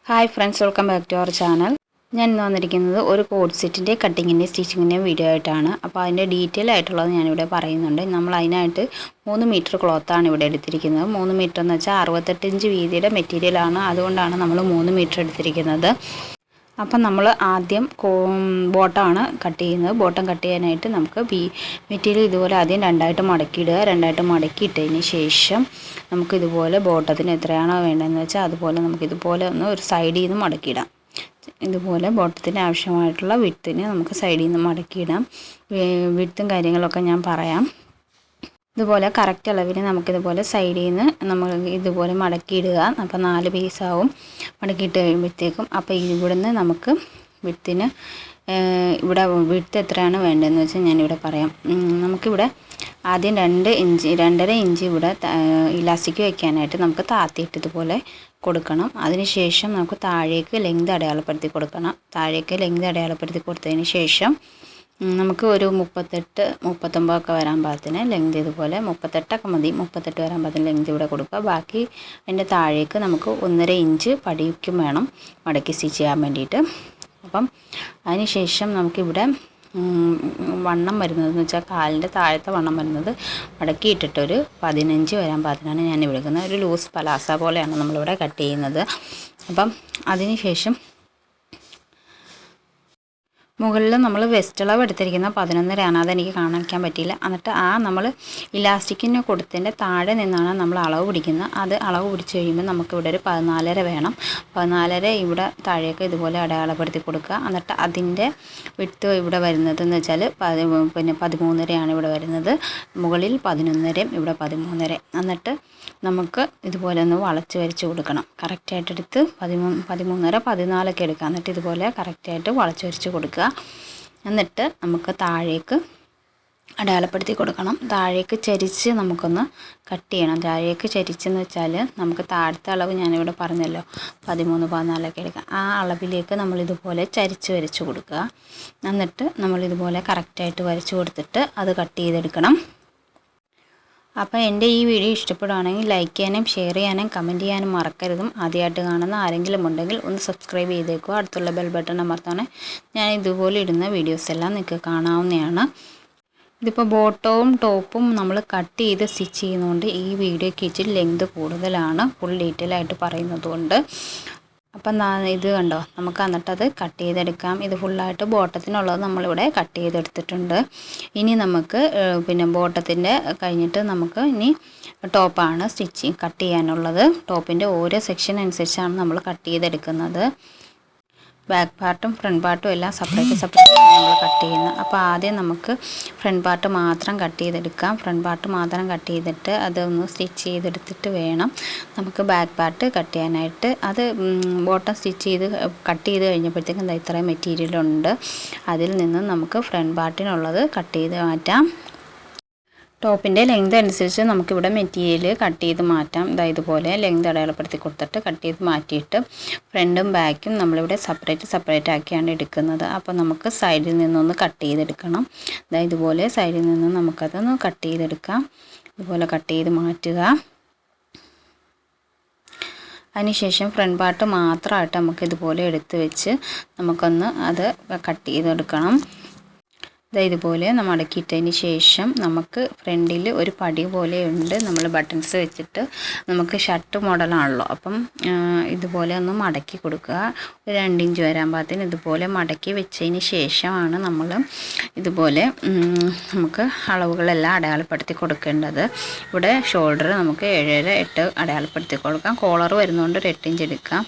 Hi friends, welcome back to our channel. ഞാൻ ഇന്ന് വന്നിരിക്കുന്നത് ഒരു കോഡ് സെറ്റിൻ്റെ കട്ടിങ്ങിൻ്റെയും സ്റ്റിച്ചിങ്ങിൻ്റെയും വീഡിയോ ആയിട്ടാണ്. അപ്പോൾ അതിൻ്റെ ഡീറ്റെയിൽ ആയിട്ടുള്ളത് ഞാനിവിടെ പറയുന്നുണ്ട്. നമ്മൾ അതിനായിട്ട് 3 മീറ്റർ ക്ലോത്താണ് ഇവിടെ എടുത്തിരിക്കുന്നത്. 3 മീറ്റർ എന്ന് വെച്ചാൽ 68 ഇഞ്ച് വീതിയുടെ മെറ്റീരിയലാണ്. അതുകൊണ്ടാണ് നമ്മൾ 3 മീറ്റർ എടുത്തിരിക്കുന്നത്. അപ്പം നമ്മൾ ആദ്യം ബോട്ടമാണ് കട്ട് ചെയ്യുന്നത്. ബോട്ടം കട്ട് ചെയ്യാനായിട്ട് നമുക്ക് മെറ്റീരിയൽ ഇതുപോലെ ആദ്യം രണ്ടായിട്ട് മടക്കിയിടുക. രണ്ടായിട്ട് മടക്കിയിട്ടതിന് ശേഷം നമുക്കിതുപോലെ ബോട്ടത്തിന് എത്രയാണോ വേണ്ടതെന്ന് വെച്ചാൽ അതുപോലെ നമുക്കിതുപോലെ ഒന്ന് ഒരു സൈഡിൽ നിന്ന് മടക്കിയിടാം. ഇതുപോലെ ബോട്ടത്തിന് ആവശ്യമായിട്ടുള്ള വിഡ്ത്തിന് നമുക്ക് സൈഡിൽ നിന്ന് മടക്കിയിടാം. വിഡ്ത്തും കാര്യങ്ങളൊക്കെ ഞാൻ പറയാം. ഇതുപോലെ കറക്റ്റ് അളവിന് നമുക്കിതുപോലെ സൈഡിൽ നിന്ന് നമ്മൾ ഇതുപോലെ മടക്കിയിടുക. അപ്പോൾ 4 പീസാവും മടക്കിയിട്ട് കഴിയുമ്പോഴത്തേക്കും. അപ്പോൾ ഇവിടുന്ന് നമുക്ക് വിഡ്ത്തിന് ഇവിടെ വിഡ്ത്ത് എത്രയാണ് വേണ്ടതെന്ന് വെച്ചാൽ ഞാനിവിടെ പറയാം. നമുക്കിവിടെ ആദ്യം 2.5 ഇഞ്ച് ഇവിടെ ഇലാസ്റ്റിക് വയ്ക്കാനായിട്ട് നമുക്ക് താത്തിയിട്ട് ഇതുപോലെ കൊടുക്കണം. അതിനുശേഷം നമുക്ക് താഴേക്ക് ലെങ്ത് അടയാളപ്പെടുത്തി കൊടുക്കണം. താഴേക്ക് ലെങ്ത് അടയാളപ്പെടുത്തി കൊടുത്തതിന് ശേഷം നമുക്ക് ഒരു 38-39 ഒക്കെ വരാൻ പാകത്തിന് ലെങ്ത് ഇതുപോലെ 38 മതി. 38 വരാൻ പാകത്തിന് ലെങ്ത് ഇവിടെ കൊടുക്കുക. ബാക്കി അതിൻ്റെ താഴേക്ക് നമുക്ക് 1.5 ഇഞ്ച് പടിക്കും വേണം മടക്കി സ്റ്റിച്ച് ചെയ്യാൻ വേണ്ടിയിട്ട്. അപ്പം അതിന് ശേഷം നമുക്കിവിടെ വണ്ണം വരുന്നതെന്ന് വെച്ചാൽ കാലിൻ്റെ താഴത്തെ വണ്ണം വരുന്നത് മടക്കിയിട്ടിട്ടൊരു 15 വരാൻ പാകത്തിനാണ് ഞാൻ എടുക്കുന്നത്. ഒരു ലൂസ് പലാസ പോലെയാണ് നമ്മളിവിടെ കട്ട് ചെയ്യുന്നത്. അപ്പം അതിന് ശേഷം മുകളിൽ നമ്മൾ വെസ്റ്റ് അളവ് എടുത്തിരിക്കുന്ന 11.5 അതെനിക്ക് കാണിക്കാൻ പറ്റിയില്ല. എന്നിട്ട് നമ്മൾ ഇലാസ്റ്റിക്കിന് കൊടുത്തതിൻ്റെ താഴെ നിന്നാണ് നമ്മൾ അളവ് പിടിക്കുന്നത്. അത് അളവ് പിടിച്ച് കഴിയുമ്പോൾ നമുക്കിവിടെ ഒരു 14.5 വേണം. 14.5 ഇവിടെ താഴേക്ക് ഇതുപോലെ അടയാളപ്പെടുത്തി കൊടുക്കുക. എന്നിട്ട് അതിൻ്റെ വിഡ്ത്ത് ഇവിടെ വരുന്നതെന്ന് വെച്ചാൽ 13.5 ഇവിടെ വരുന്നത്. മുകളിൽ 11.5 ഇവിടെ 13.5. എന്നിട്ട് നമുക്ക് ഇതുപോലെ ഒന്ന് വളച്ച് വരച്ച് കൊടുക്കണം. കറക്റ്റായിട്ട് എടുത്ത് 13.5 14 എടുക്കുക. എന്നിട്ട് ഇതുപോലെ കറക്റ്റായിട്ട് വളച്ച് വരച്ച് കൊടുക്കുക. എന്നിട്ട് നമുക്ക് താഴേക്ക് അടയാളപ്പെടുത്തി കൊടുക്കണം. താഴേക്ക് ചരിച്ച് നമുക്കൊന്ന് കട്ട് ചെയ്യണം. താഴേക്ക് ചരിച്ചെന്ന് വെച്ചാൽ നമുക്ക് താഴത്തെ അളവ് ഞാനിവിടെ പറഞ്ഞല്ലോ 13-14 എടുക്കുക. ആ അളവിലേക്ക് നമ്മളിതുപോലെ ചരിച്ച് വരച്ച് കൊടുക്കുക. എന്നിട്ട് നമ്മളിതുപോലെ കറക്റ്റായിട്ട് വരച്ച് കൊടുത്തിട്ട് അത് കട്ട് ചെയ്തെടുക്കണം. അപ്പോൾ എൻ്റെ ഈ വീഡിയോ ഇഷ്ടപ്പെടുകയാണെങ്കിൽ ലൈക്ക് ചെയ്യാനും ഷെയർ ചെയ്യാനും കമൻറ്റ് ചെയ്യാനും മറക്കരുതും. ആദ്യമായിട്ട് കാണുന്ന ആരെങ്കിലും ഉണ്ടെങ്കിൽ ഒന്ന് സബ്സ്ക്രൈബ് ചെയ്തേക്കുക. അടുത്തുള്ള ബെൽ ബട്ടൺ അമർത്താൻ ഞാൻ ഇതുപോലെ ഇടുന്ന വീഡിയോസ് എല്ലാം നിങ്ങൾക്ക് കാണാവുന്നതാണ്. ഇതിപ്പോൾ ബോട്ടവും ടോപ്പും നമ്മൾ കട്ട് ചെയ്ത് സ്റ്റിച്ച് ചെയ്യുന്നതുകൊണ്ട് ഈ വീഡിയോയ്ക്ക് ഇച്ചിരി ലെങ്ത് കൂടുതലാണ്, ഫുൾ ഡീറ്റെയിൽ ആയിട്ട് പറയുന്നതുകൊണ്ട്. അപ്പം ഇത് കണ്ടോ, നമുക്ക് എന്നിട്ടത് കട്ട് ചെയ്തെടുക്കാം. ഇത് ഫുള്ളായിട്ട് ബോട്ടത്തിനുള്ളത് നമ്മളിവിടെ കട്ട് ചെയ്തെടുത്തിട്ടുണ്ട്. ഇനി നമുക്ക് ബോട്ടത്തിൻ്റെ കഴിഞ്ഞിട്ട് നമുക്ക് ഇനി ടോപ്പാണ് കട്ട് ചെയ്യാനുള്ളത്. ടോപ്പിൻ്റെ ഓരോ സെക്ഷൻ അനുസരിച്ചാണ് നമ്മൾ കട്ട് ചെയ്തെടുക്കുന്നത്. ബാക്ക് പാർട്ടും ഫ്രണ്ട് പാർട്ടും എല്ലാം സെപ്പറേറ്റ് നമ്മൾ കട്ട് ചെയ്യുന്നത്. അപ്പോൾ ആദ്യം നമുക്ക് ഫ്രണ്ട് പാർട്ട് മാത്രം കട്ട് ചെയ്തെടുക്കാം. ഫ്രണ്ട് പാർട്ട് മാത്രം കട്ട് ചെയ്തിട്ട് അതൊന്ന് സ്റ്റിച്ച് ചെയ്തെടുത്തിട്ട് വേണം നമുക്ക് ബാക്ക് പാർട്ട് കട്ട് ചെയ്യാനായിട്ട്. അത് ബോട്ടം കട്ട് ചെയ്ത് കഴിഞ്ഞപ്പോഴത്തേക്കും ഇത്രയും മെറ്റീരിയലുണ്ട്. അതിൽ നിന്ന് നമുക്ക് ഫ്രണ്ട് പാർട്ടിനുള്ളത് കട്ട് ചെയ്ത് മാറ്റാം. ടോപ്പിൻ്റെ ലെങ്ത് അനുസരിച്ച് നമുക്കിവിടെ മെറ്റീരിയൽ കട്ട് ചെയ്ത് മാറ്റാം. ഇതുപോലെ ലെങ്ത് അടയാളപ്പെടുത്തി കൊടുത്തിട്ട് കട്ട് ചെയ്ത് മാറ്റിയിട്ട് ഫ്രണ്ടും ബാക്കും നമ്മളിവിടെ സെപ്പറേറ്റ് ആക്കിയാണ് എടുക്കുന്നത്. അപ്പോൾ നമുക്ക് സൈഡിൽ നിന്നൊന്ന് കട്ട് ചെയ്തെടുക്കണം. ഇതുപോലെ സൈഡിൽ നിന്ന് നമുക്കതൊന്ന് കട്ട് ചെയ്തെടുക്കാം. ഇതുപോലെ കട്ട് ചെയ്ത് മാറ്റുക. അതിനുശേഷം ഫ്രണ്ട് പാർട്ട് മാത്രമായിട്ട് നമുക്കിതുപോലെ എടുത്ത് വെച്ച് നമുക്കൊന്ന് അത് കട്ട് ചെയ്തെടുക്കണം. ഇതുപോലെ നമ്മൾ മടക്കിയിട്ടതിന് ശേഷം നമുക്ക് ഫ്രണ്ടിൽ ഒരു പടി പോലെയുണ്ട്. നമ്മൾ ബട്ടൺസ് വെച്ചിട്ട് നമുക്ക് ഷർട്ട് മോഡലാണല്ലോ. അപ്പം ഇതുപോലെ ഒന്ന് മടക്കി കൊടുക്കുക. ഒരു 2 ഇഞ്ച് വരാൻ പാകത്തിന് ഇതുപോലെ മടക്കി വെച്ചതിന് ശേഷമാണ് നമ്മൾ ഇതുപോലെ നമുക്ക് അളവുകളെല്ലാം അടയാളപ്പെടുത്തി കൊടുക്കേണ്ടത്. ഇവിടെ ഷോൾഡർ നമുക്ക് 7.5-8 അടയാളപ്പെടുത്തി കൊടുക്കാം. കോളർ വരുന്നതുകൊണ്ട് ഒരു 8 ഇഞ്ച് എടുക്കാം.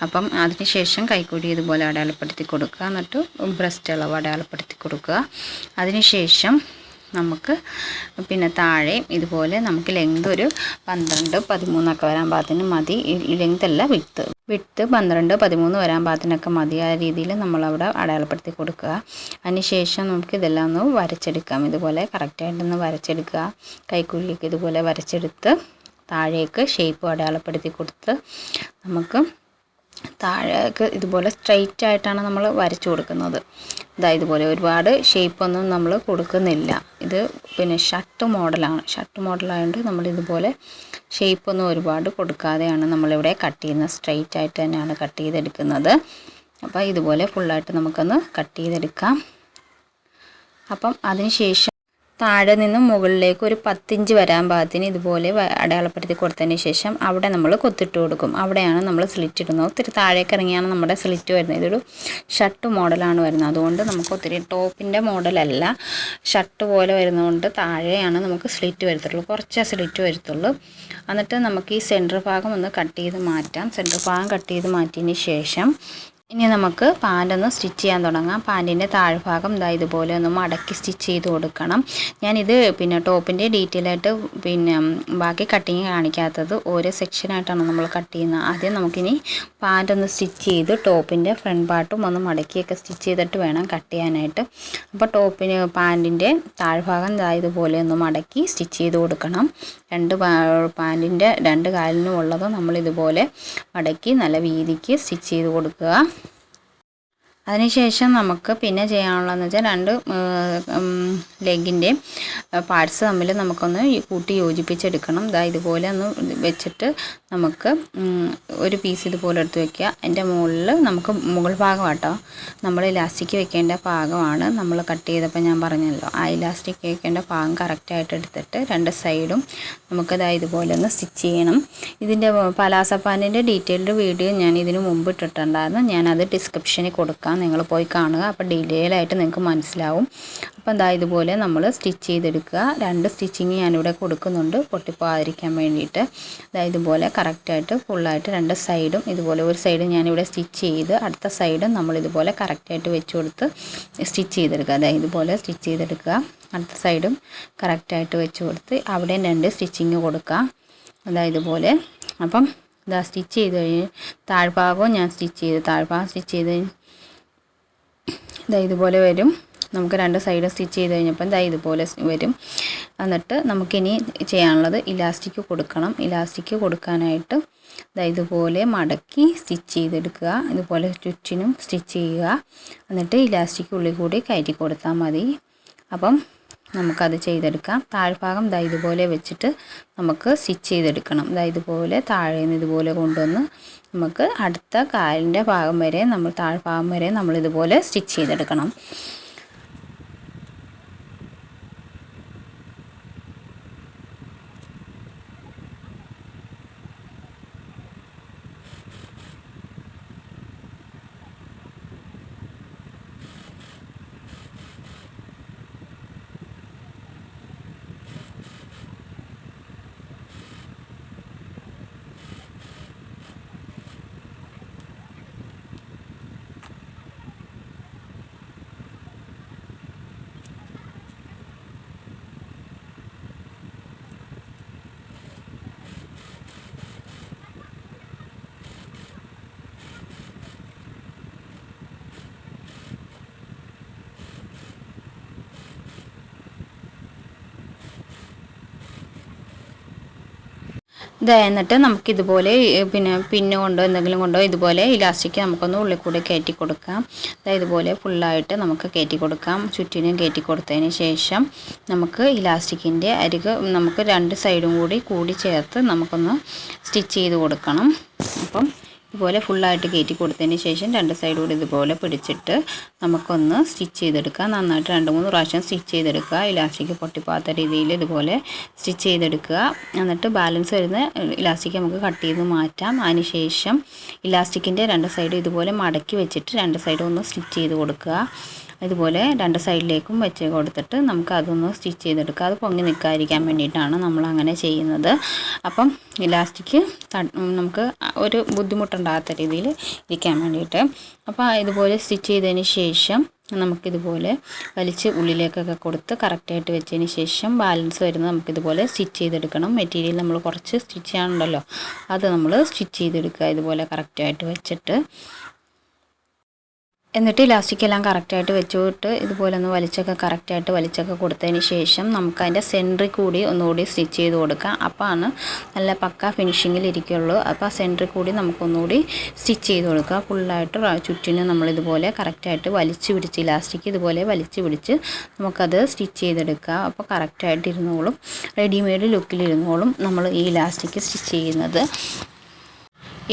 അപ്പം അതിന് ശേഷം കൈക്കൂടി ഇതുപോലെ അടയാളപ്പെടുത്തി കൊടുക്കുക. എന്നിട്ട് ബ്രസ്റ്റ് അളവ് അടയാളപ്പെടുത്തി കൊടുക്കുക. അതിനുശേഷം നമുക്ക് താഴെ ഇതുപോലെ നമുക്ക് ലെങ്ത് ഒരു 12-13 ഒക്കെ വരാൻ പാകത്തിന് മതി. ലെങ്ത് അല്ല, വിഡ്ത്ത് 12-13 വരാൻ പാകത്തിനൊക്കെ മതി. ആ രീതിയിൽ നമ്മളവിടെ അടയാളപ്പെടുത്തി കൊടുക്കുക. അതിനുശേഷം നമുക്ക് ഇതെല്ലാം ഒന്ന് വരച്ചെടുക്കാം. ഇതുപോലെ കറക്റ്റായിട്ടൊന്ന് വരച്ചെടുക്കുക. കൈക്കുള്ളിലേക്ക് ഇതുപോലെ വരച്ചെടുത്ത് താഴേക്ക് ഷേപ്പ് അടയാളപ്പെടുത്തി കൊടുത്ത് നമുക്ക് താഴേക്ക് ഇതുപോലെ സ്ട്രെയിറ്റ് ആയിട്ടാണ് നമ്മൾ വരച്ചു കൊടുക്കുന്നത്. ഇതുപോലെ ഒരുപാട് ഷേപ്പൊന്നും നമ്മൾ കൊടുക്കുന്നില്ല. ഇത് പിന്നെ ഷർട്ട് മോഡലാണ്. ഷർട്ട് മോഡലായതുകൊണ്ട് നമ്മളിതുപോലെ ഷേപ്പൊന്നും ഒരുപാട് കൊടുക്കാതെയാണ് നമ്മളിവിടെ കട്ട് ചെയ്യുന്നത്. സ്ട്രെയിറ്റ് ആയിട്ട് തന്നെയാണ് കട്ട് ചെയ്തെടുക്കുന്നത്. അപ്പോൾ ഇതുപോലെ ഫുള്ളായിട്ട് നമുക്കൊന്ന് കട്ട് ചെയ്തെടുക്കാം. അപ്പം അതിന് ശേഷം താഴെ നിന്നും മുകളിലേക്ക് ഒരു 10 ഇഞ്ച് വരാൻ പാകത്തിന് ഇതുപോലെ അടയാളപ്പെടുത്തി കൊടുത്തതിന് ശേഷം അവിടെ നമ്മൾ കൊത്തിട്ട് കൊടുക്കും. അവിടെയാണ് നമ്മൾ സ്ലിറ്റ് ഇടുന്നത്. ഒത്തിരി താഴേക്ക് ഇറങ്ങിയാണ് നമ്മുടെ സ്ലിറ്റ് വരുന്നത്. ഇതൊരു ഷർട്ട് മോഡലാണ് വരുന്നത്. അതുകൊണ്ട് നമുക്ക് ഒത്തിരി ടോപ്പിൻ്റെ മോഡലല്ല, ഷർട്ട് പോലെ വരുന്നതുകൊണ്ട് താഴെയാണ് നമുക്ക് സ്ലിറ്റ് വരത്തുള്ളൂ. കുറച്ചേ സ്ലിറ്റ് വരത്തുള്ളൂ. എന്നിട്ട് നമുക്ക് ഈ സെൻറ്റർ ഭാഗം ഒന്ന് കട്ട് ചെയ്ത് മാറ്റാം. സെൻറ്റർ ഭാഗം കട്ട് ചെയ്ത് മാറ്റിയതിന് ശേഷം ഇനി നമുക്ക് പാൻറ്റൊന്ന് സ്റ്റിച്ച് ചെയ്യാൻ തുടങ്ങാം. പാൻറ്റിൻ്റെ താഴ്ഭാഗം ഇതുപോലെ ഒന്ന് മടക്കി സ്റ്റിച്ച് ചെയ്ത് കൊടുക്കണം. ഞാനിത് പിന്നെ ടോപ്പിൻ്റെ ഡീറ്റെയിൽ ആയിട്ട് പിന്നെ ബാക്കി കട്ടിങ് കാണിക്കാത്തത് ഓരോ സെക്ഷനായിട്ടാണ് നമ്മൾ കട്ട് ചെയ്യുന്നത്. ആദ്യം നമുക്കിനി പാൻറ്റൊന്ന് സ്റ്റിച്ച് ചെയ്ത് ടോപ്പിൻ്റെ ഫ്രണ്ട് പാർട്ടും ഒന്ന് മടക്കിയൊക്കെ സ്റ്റിച്ച് ചെയ്തിട്ട് വേണം കട്ട് ചെയ്യാനായിട്ട്. അപ്പോൾ പാൻറ്റിൻ്റെ താഴ്ഭാഗം ഇതുപോലെ ഒന്ന് മടക്കി സ്റ്റിച്ച് ചെയ്ത് കൊടുക്കണം. പാൻറ്റിൻ്റെ 2 കാലിനും ഉള്ളത് നമ്മളിതുപോലെ മടക്കി നല്ല വീതിക്ക് സ്റ്റിച്ച് ചെയ്ത് കൊടുക്കുക. അതിനുശേഷം നമുക്ക് പിന്നെ ചെയ്യാനുള്ളതെന്ന് വെച്ചാൽ 2 ലെഗിൻ്റെയും പാർട്സ് തമ്മിൽ നമുക്കൊന്ന് കൂട്ടി യോജിപ്പിച്ചെടുക്കണം. ഇതുപോലെ ഒന്ന് വെച്ചിട്ട് നമുക്ക് ഒരു പീസ് ഇതുപോലെ എടുത്ത് വയ്ക്കുക. അതിൻ്റെ മുകളിൽ നമുക്ക് മുകൾ ഭാഗമാട്ടോ നമ്മൾ ഇലാസ്റ്റിക് വെക്കേണ്ട ഭാഗമാണ് നമ്മൾ കട്ട് ചെയ്തപ്പോൾ ഞാൻ പറഞ്ഞല്ലോ. ആ ഇലാസ്റ്റിക് വെക്കേണ്ട ഭാഗം കറക്റ്റായിട്ട് എടുത്തിട്ട് 2 സൈഡും നമുക്ക് ഇതുപോലെ ഒന്ന് സ്റ്റിച്ച് ചെയ്യണം. ഇതിൻ്റെ പലാസ പാൻറ്റിൻ്റെ ഡീറ്റെയിൽഡ് വീഡിയോ ഞാൻ ഇതിന് മുമ്പ് ഇട്ടിട്ടുണ്ടായിരുന്നു. ഞാനത് ഡിസ്ക്രിപ്ഷനിൽ കൊടുക്കാം, നിങ്ങൾ പോയി കാണുക. അപ്പോൾ ഡീറ്റെയിൽ ആയിട്ട് നിങ്ങൾക്ക് മനസ്സിലാവും. അപ്പം ഇതുപോലെ നമ്മൾ സ്റ്റിച്ച് ചെയ്തെടുക്കുക. 2 സ്റ്റിച്ചിങ് ഞാനിവിടെ കൊടുക്കുന്നുണ്ട് പൊട്ടിപ്പോകാതിരിക്കാൻ വേണ്ടിയിട്ട്. ഇതുപോലെ കറക്റ്റായിട്ട് ഫുള്ളായിട്ട് 2 സൈഡും ഇതുപോലെ ഒരു സൈഡ് ഞാനിവിടെ സ്റ്റിച്ച് ചെയ്ത് അടുത്ത സൈഡും നമ്മളിതുപോലെ കറക്റ്റായിട്ട് വെച്ച് കൊടുത്ത് സ്റ്റിച്ച് ചെയ്തെടുക്കുക. ഇതുപോലെ സ്റ്റിച്ച് ചെയ്തെടുക്കുക. അടുത്ത സൈഡും കറക്റ്റായിട്ട് വെച്ച് കൊടുത്ത് അവിടെയും 2 സ്റ്റിച്ചിങ് കൊടുക്കുക. ഇതുപോലെ. അപ്പം സ്റ്റിച്ച് ചെയ്ത് കഴിഞ്ഞ് താഴ്ഭാഗവും ഞാൻ താഴ്ഭാഗം സ്റ്റിച്ച് ചെയ്ത് ഇതുപോലെ വരും. നമുക്ക് 2 സൈഡ് സ്റ്റിച്ച് ചെയ്ത് കഴിഞ്ഞപ്പോൾ ഇതുപോലെ വരും. എന്നിട്ട് നമുക്കിനി ചെയ്യാനുള്ളത് ഇലാസ്റ്റിക് കൊടുക്കണം. ഇലാസ്റ്റിക് കൊടുക്കാനായിട്ട് ഇതുപോലെ മടക്കി സ്റ്റിച്ച് ചെയ്തെടുക്കുക. ഇതുപോലെ ചുറ്റിനും സ്റ്റിച്ച് ചെയ്യുക. എന്നിട്ട് ഇലാസ്റ്റിക് ഉള്ളിൽ കൂടി കയറ്റി കൊടുത്താൽ മതി. അപ്പം നമുക്കത് ചെയ്തെടുക്കാം. താഴ്ഭാഗം ഇതുപോലെ വെച്ചിട്ട് നമുക്ക് സ്റ്റിച്ച് ചെയ്തെടുക്കണം. ഇതുപോലെ താഴെ നിന്ന് ഇതുപോലെ കൊണ്ടുവന്ന് നമുക്ക് അടുത്ത കാലിൻ്റെ ഭാഗം വരെ താഴ്ഭാഗം വരെ നമ്മളിതുപോലെ സ്റ്റിച്ച് ചെയ്തെടുക്കണം. എന്നിട്ട് നമുക്കിതുപോലെ പിന്ന് കൊണ്ടോ എന്തെങ്കിലും കൊണ്ടോ ഇതുപോലെ ഇലാസ്റ്റിക് നമുക്കൊന്ന് ഉള്ളിൽ കൂടി കയറ്റി കൊടുക്കാം. ഇതുപോലെ ഫുള്ളായിട്ട് നമുക്ക് കയറ്റി കൊടുക്കാം. ചുറ്റിനും കയറ്റി കൊടുത്തതിന് ശേഷം നമുക്ക് ഇലാസ്റ്റിക്കിൻ്റെ അരിക് നമുക്ക് 2 സൈഡും കൂടി ചേർത്ത് നമുക്കൊന്ന് സ്റ്റിച്ച് ചെയ്ത് കൊടുക്കണം. അപ്പം ഇതുപോലെ ഫുള്ളായിട്ട് കയറ്റി കൊടുത്തതിന് ശേഷം 2 സൈഡ് കൂടി ഇതുപോലെ പിടിച്ചിട്ട് നമുക്കൊന്ന് സ്റ്റിച്ച് ചെയ്തെടുക്കാം. നന്നായിട്ട് 2-3 പ്രാവശ്യം സ്റ്റിച്ച് ചെയ്തെടുക്കുക. ഇലാസ്റ്റിക് പൊട്ടിപ്പോകാത്ത രീതിയിൽ ഇതുപോലെ സ്റ്റിച്ച് ചെയ്തെടുക്കുക. എന്നിട്ട് ബാലൻസ് വരുന്ന ഇലാസ്റ്റിക് നമുക്ക് കട്ട് ചെയ്ത് മാറ്റാം. അതിന് ശേഷം ഇലാസ്റ്റിക്കിൻ്റെ 2 സൈഡ് ഇതുപോലെ മടക്കി വെച്ചിട്ട് 2 സൈഡും ഒന്ന് സ്റ്റിച്ച് ചെയ്ത് കൊടുക്കുക. ഇതുപോലെ 2 സൈഡിലേക്കും വെച്ച് കൊടുത്തിട്ട് നമുക്ക് അതൊന്ന് സ്റ്റിച്ച് ചെയ്തെടുക്കുക. അത് പൊങ്ങി നിൽക്കാതിരിക്കാൻ വേണ്ടിയിട്ടാണ് നമ്മളങ്ങനെ ചെയ്യുന്നത്. അപ്പം ഇലാസ്റ്റിക് നമുക്ക് ഒരു ബുദ്ധിമുട്ടുണ്ടാകാത്ത രീതിയിൽ ഇരിക്കാൻ വേണ്ടിയിട്ട്. അപ്പോൾ ഇതുപോലെ സ്റ്റിച്ച് ചെയ്തതിന് ശേഷം നമുക്കിതുപോലെ വലിച്ച് ഉള്ളിലേക്കൊക്കെ കൊടുത്ത് കറക്റ്റായിട്ട് വെച്ചതിന് ശേഷം ബാലൻസ് വരുന്നത് നമുക്കിതുപോലെ സ്റ്റിച്ച് ചെയ്തെടുക്കണം. മെറ്റീരിയൽ നമ്മൾ കുറച്ച് സ്റ്റിച്ച് ചെയ്യാനുണ്ടല്ലോ, അത് നമ്മൾ സ്റ്റിച്ച് ചെയ്തെടുക്കുക. ഇതുപോലെ കറക്റ്റായിട്ട് വെച്ചിട്ട് എന്നിട്ട് ഇലാസ്റ്റിക് എല്ലാം കറക്റ്റായിട്ട് വെച്ചിട്ട് ഇതുപോലെ ഒന്ന് വലിച്ചൊക്കെ കൊടുത്തതിന് ശേഷം നമുക്ക് അതിൻ്റെ സെൻറ്ററിൽ കൂടി ഒന്നുകൂടി സ്റ്റിച്ച് ചെയ്ത് കൊടുക്കാം. അപ്പോഴാണ് നല്ല പക്ക ഫിനിഷിങ്ങിൽ ഇരിക്കുള്ളൂ. അപ്പോൾ ആ സെൻറ്ററിൽ കൂടി നമുക്കൊന്നുകൂടി സ്റ്റിച്ച് ചെയ്ത് കൊടുക്കുക. ഫുള്ളായിട്ട് ചുറ്റിനും നമ്മളിതുപോലെ കറക്റ്റായിട്ട് വലിച്ച് പിടിച്ച് ഇലാസ്റ്റിക് ഇതുപോലെ വലിച്ച് പിടിച്ച് നമുക്കത് സ്റ്റിച്ച് ചെയ്തെടുക്കുക. അപ്പോൾ കറക്റ്റായിട്ട് ഇരുന്നോളും, റെഡിമെയ്ഡ് ലുക്കിലിരുന്നോളും നമ്മൾ ഈ ഇലാസ്റ്റിക് സ്റ്റിച്ച് ചെയ്യുന്നത്.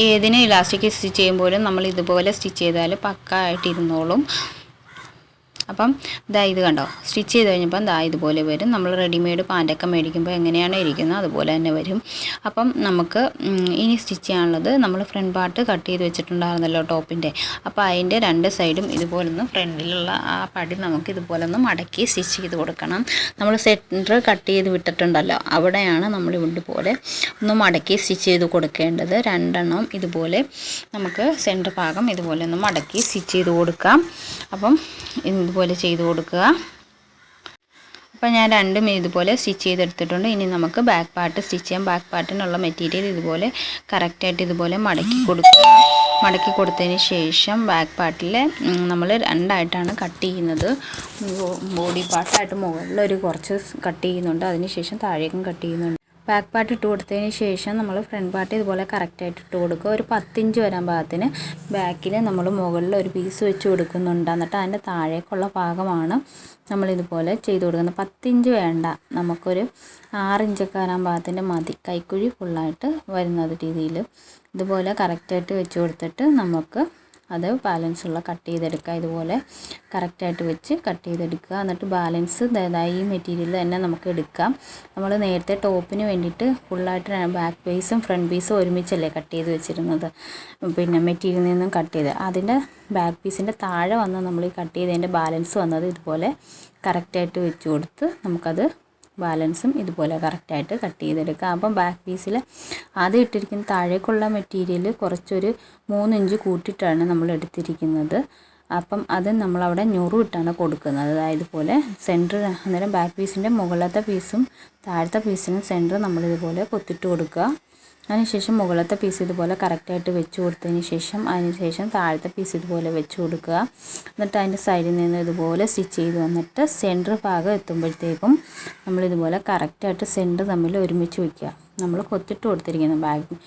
ഏതിന് ഇലാസ്റ്റിക് സ്റ്റിച്ച് ചെയ്യുമ്പോഴും നമ്മൾ ഇതുപോലെ സ്റ്റിച്ച് ചെയ്താൽ പക്ക ആയിട്ടിരുന്നോളും. അപ്പം ഇത് കണ്ടോ, സ്റ്റിച്ച് ചെയ്ത് കഴിഞ്ഞപ്പം ഇതുപോലെ വരും. നമ്മൾ റെഡിമെയ്ഡ് പാൻറ്റൊക്കെ മേടിക്കുമ്പോൾ എങ്ങനെയാണ് ഇരിക്കുന്നത് അതുപോലെ തന്നെ വരും. അപ്പം നമുക്ക് ഇനി സ്റ്റിച്ച് ചെയ്യാനുള്ളത്, നമ്മൾ ഫ്രണ്ട് പാർട്ട് കട്ട് ചെയ്ത് വെച്ചിട്ടുണ്ടായിരുന്നല്ലോ ടോപ്പിൻ്റെ, അപ്പോൾ അതിൻ്റെ രണ്ട് സൈഡും ഇതുപോലൊന്ന് ഫ്രണ്ടിലുള്ള ആ പടി നമുക്ക് ഇതുപോലൊന്ന് മടക്കി സ്റ്റിച്ച് ചെയ്ത് കൊടുക്കണം. നമ്മൾ സെൻറ്റർ കട്ട് ചെയ്ത് വിട്ടിട്ടുണ്ടല്ലോ, അവിടെയാണ് നമ്മൾ ഇതുപോലെ ഒന്ന് മടക്കി സ്റ്റിച്ച് ചെയ്ത് കൊടുക്കേണ്ടത്. രണ്ടെണ്ണം ഇതുപോലെ നമുക്ക് സെൻറ്റർ ഭാഗം ഇതുപോലെ ഒന്ന് മടക്കി സ്റ്റിച്ച് ചെയ്ത് കൊടുക്കാം. അപ്പം ഇതുപോലെ ചെയ്ത് കൊടുക്കുക. അപ്പോൾ ഞാൻ രണ്ടും ഇതുപോലെ സ്റ്റിച്ച് ചെയ്തെടുത്തിട്ടുണ്ട്. ഇനി നമുക്ക് ബാക്ക് പാർട്ട് സ്റ്റിച്ച് ചെയ്യാം. ബാക്ക് പാർട്ടിനുള്ള മെറ്റീരിയൽ ഇതുപോലെ കറക്റ്റായിട്ട് ഇതുപോലെ മടക്കി കൊടുക്കുക. മടക്കി കൊടുത്തതിന് ശേഷം ബാക്ക് പാർട്ടിൽ നമ്മൾ രണ്ടായിട്ടാണ് കട്ട് ചെയ്യുന്നത്. ബോഡി പാർട്ടായിട്ട് മുകളിലൊരു കുറച്ച് കട്ട് ചെയ്യുന്നുണ്ട്, അതിന് ശേഷം താഴേക്കും കട്ട് ചെയ്യുന്നുണ്ട്. ബാക്ക് പാർട്ട് ഇട്ട് കൊടുത്തതിന് ശേഷം നമ്മൾ ഫ്രണ്ട് പാർട്ട് ഇതുപോലെ കറക്റ്റായിട്ട് ഇട്ട് കൊടുക്കുക. ഒരു 10 ഇഞ്ച് വരാൻ പാകത്തിന് ബാക്കിൽ നമ്മൾ മുകളിൽ ഒരു പീസ് വെച്ച് കൊടുക്കുന്നുണ്ട്. എന്നിട്ട് അതിൻ്റെ താഴേക്കുള്ള ഭാഗമാണ് നമ്മളിതുപോലെ ചെയ്ത് കൊടുക്കുന്നത്. 10 ഇഞ്ച് വേണ്ട, നമുക്കൊരു 6 ഇഞ്ചൊക്കെ വരാൻ പാകത്തിൻ്റെ മതി. കൈക്കുഴി ഫുള്ളായിട്ട് വരുന്നത് രീതിയിൽ ഇതുപോലെ കറക്റ്റായിട്ട് വെച്ച് കൊടുത്തിട്ട് നമുക്ക് അത് ബാലൻസുള്ള കട്ട് ചെയ്തെടുക്കുക. ഇതുപോലെ കറക്റ്റായിട്ട് വെച്ച് കട്ട് ചെയ്തെടുക്കുക. എന്നിട്ട് ബാലൻസ് ഈ മെറ്റീരിയൽ തന്നെ നമുക്ക് എടുക്കാം. നമ്മൾ നേരത്തെ ടോപ്പിന് വേണ്ടിയിട്ട് ഫുള്ളായിട്ട് ബാക്ക് പീസും ഫ്രണ്ട് പീസും ഒരുമിച്ചല്ലേ കട്ട് ചെയ്ത് വെച്ചിരുന്നത്, പിന്നെ മെറ്റീരിയലിൽ നിന്നും കട്ട് ചെയ്ത് അതിൻ്റെ ബാക്ക് പീസിൻ്റെ താഴെ വന്ന് നമ്മൾ ഈ കട്ട് ചെയ്തതിൻ്റെ ബാലൻസ് വന്നത് ഇതുപോലെ കറക്റ്റായിട്ട് വെച്ച് കൊടുത്ത് നമുക്കത് ബാലൻസും ഇതുപോലെ കറക്റ്റായിട്ട് കട്ട് ചെയ്തെടുക്കുക. അപ്പം ബാക്ക് പീസിൽ ആദ്യം ഇട്ടിരിക്കുന്ന താഴേക്കുള്ള മെറ്റീരിയൽ കുറച്ചൊരു 3 ഇഞ്ച് കൂട്ടിയിട്ടാണ് നമ്മൾ എടുത്തിരിക്കുന്നത്. അപ്പം അത് നമ്മളവിടെ ഞൊറിട്ടാണ് കൊടുക്കുന്നത്. അതായത് ഇതുപോലെ സെൻറ്റർ, അന്നേരം ബാക്ക് പീസിൻ്റെ മുകളിലത്തെ പീസും താഴത്തെ പീസിനും സെൻറ്റർ നമ്മളിതുപോലെ കൊത്തിട്ട് കൊടുക്കുക. അതിനുശേഷം മുകളിലത്തെ പീസ് ഇതുപോലെ കറക്റ്റായിട്ട് വെച്ച് കൊടുത്തതിന് ശേഷം അതിനുശേഷം താഴത്തെ പീസ് ഇതുപോലെ വെച്ച് കൊടുക്കുക. എന്നിട്ട് അതിൻ്റെ സൈഡിൽ നിന്ന് ഇതുപോലെ സ്റ്റിച്ച് ചെയ്ത് വന്നിട്ട് സെൻറ്റർ ഭാഗം എത്തുമ്പോഴത്തേക്കും നമ്മളിതുപോലെ കറക്റ്റായിട്ട് സെൻറ്റർ തമ്മിൽ ഒരുമിച്ച് വയ്ക്കുക. നമ്മൾ കൊത്തിട്ട് കൊടുത്തിരിക്കുന്ന ബാക്ക്